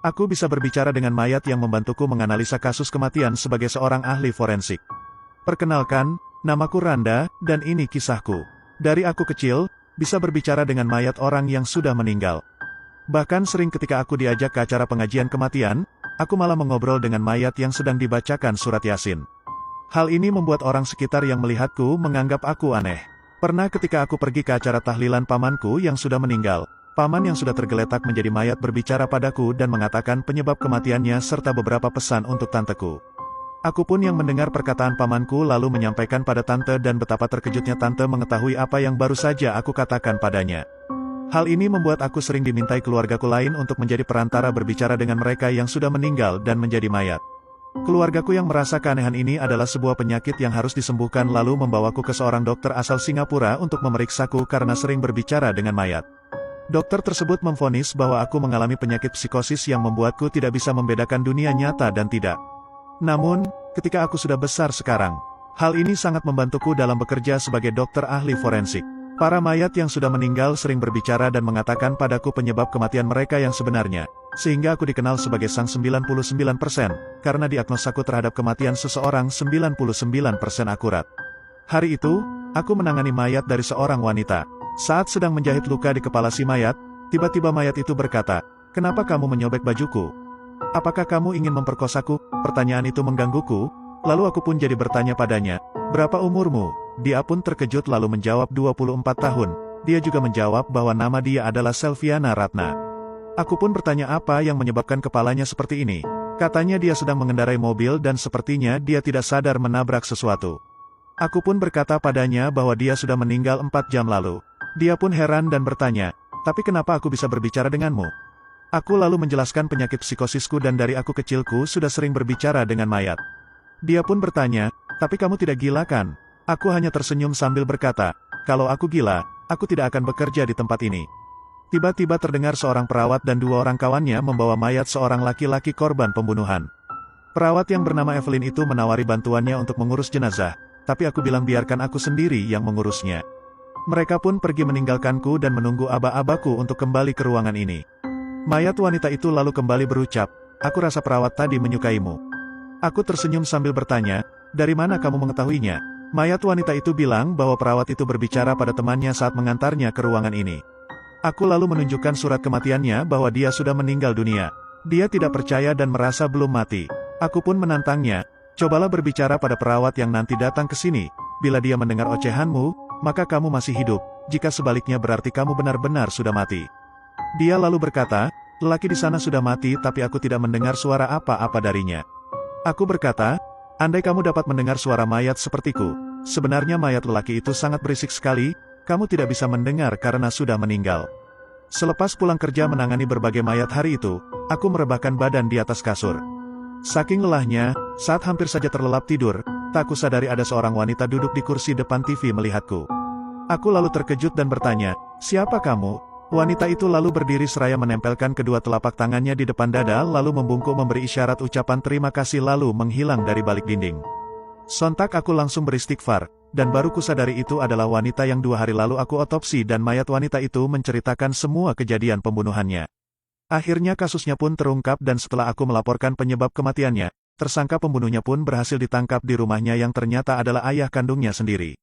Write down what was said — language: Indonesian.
Aku bisa berbicara dengan mayat yang membantuku menganalisa kasus kematian sebagai seorang ahli forensik. Perkenalkan, namaku Randa, dan ini kisahku. Dari aku kecil, bisa berbicara dengan mayat orang yang sudah meninggal. Bahkan sering ketika aku diajak ke acara pengajian kematian, aku malah mengobrol dengan mayat yang sedang dibacakan surat Yasin. Hal ini membuat orang sekitar yang melihatku menganggap aku aneh. Pernah ketika aku pergi ke acara tahlilan pamanku yang sudah meninggal, paman yang sudah tergeletak menjadi mayat berbicara padaku dan mengatakan penyebab kematiannya serta beberapa pesan untuk tanteku. Aku pun yang mendengar perkataan pamanku lalu menyampaikan pada tante dan betapa terkejutnya tante mengetahui apa yang baru saja aku katakan padanya. Hal ini membuat aku sering dimintai keluargaku lain untuk menjadi perantara berbicara dengan mereka yang sudah meninggal dan menjadi mayat. Keluargaku yang merasa keanehan ini adalah sebuah penyakit yang harus disembuhkan lalu membawaku ke seorang dokter asal Singapura untuk memeriksaku karena sering berbicara dengan mayat. Dokter tersebut memvonis bahwa aku mengalami penyakit psikosis yang membuatku tidak bisa membedakan dunia nyata dan tidak. Namun, ketika aku sudah besar sekarang, hal ini sangat membantuku dalam bekerja sebagai dokter ahli forensik. Para mayat yang sudah meninggal sering berbicara dan mengatakan padaku penyebab kematian mereka yang sebenarnya, sehingga aku dikenal sebagai sang 99%, karena diagnosaku terhadap kematian seseorang 99% akurat. Hari itu, aku menangani mayat dari seorang wanita. Saat sedang menjahit luka di kepala si mayat, tiba-tiba mayat itu berkata, "Kenapa kamu menyobek bajuku? Apakah kamu ingin memperkosaku?" Pertanyaan itu menggangguku, lalu aku pun jadi bertanya padanya, "Berapa umurmu?" Dia pun terkejut lalu menjawab 24 tahun. Dia juga menjawab bahwa nama dia adalah Selviana Ratna. Aku pun bertanya apa yang menyebabkan kepalanya seperti ini. Katanya dia sedang mengendarai mobil dan sepertinya dia tidak sadar menabrak sesuatu. Aku pun berkata padanya bahwa dia sudah meninggal 4 jam lalu. Dia pun heran dan bertanya, "Tapi kenapa aku bisa berbicara denganmu?" Aku lalu menjelaskan penyakit psikosisku dan dari aku kecilku sudah sering berbicara dengan mayat. Dia pun bertanya, "Tapi kamu tidak gila kan?" Aku hanya tersenyum sambil berkata, "Kalau aku gila, aku tidak akan bekerja di tempat ini." Tiba-tiba terdengar seorang perawat dan 2 orang kawannya membawa mayat seorang laki-laki korban pembunuhan. Perawat yang bernama Evelyn itu menawari bantuannya untuk mengurus jenazah, tapi aku bilang biarkan aku sendiri yang mengurusnya. Mereka pun pergi meninggalkanku dan menunggu aba-abaku untuk kembali ke ruangan ini. Mayat wanita itu lalu kembali berucap, "Aku rasa perawat tadi menyukaimu." Aku tersenyum sambil bertanya, "Dari mana kamu mengetahuinya?" Mayat wanita itu bilang bahwa perawat itu berbicara pada temannya saat mengantarnya ke ruangan ini. Aku lalu menunjukkan surat kematiannya bahwa dia sudah meninggal dunia. Dia tidak percaya dan merasa belum mati. Aku pun menantangnya, "Cobalah berbicara pada perawat yang nanti datang ke sini. Bila dia mendengar ocehanmu, maka kamu masih hidup, jika sebaliknya berarti kamu benar-benar sudah mati." Dia lalu berkata, "Lelaki di sana sudah mati tapi aku tidak mendengar suara apa-apa darinya." Aku berkata, "Andai kamu dapat mendengar suara mayat sepertiku, sebenarnya mayat lelaki itu sangat berisik sekali, kamu tidak bisa mendengar karena sudah meninggal." Selepas pulang kerja menangani berbagai mayat hari itu, aku merebahkan badan di atas kasur. Saking lelahnya, saat hampir saja terlelap tidur, tak kusadari ada seorang wanita duduk di kursi depan TV melihatku. Aku lalu terkejut dan bertanya, "Siapa kamu?" Wanita itu lalu berdiri seraya menempelkan kedua telapak tangannya di depan dada lalu membungkuk memberi isyarat ucapan terima kasih lalu menghilang dari balik dinding. Sontak aku langsung beristighfar, dan baru kusadari itu adalah wanita yang 2 hari lalu aku otopsi dan mayat wanita itu menceritakan semua kejadian pembunuhannya. Akhirnya kasusnya pun terungkap dan setelah aku melaporkan penyebab kematiannya, tersangka pembunuhnya pun berhasil ditangkap di rumahnya yang ternyata adalah ayah kandungnya sendiri.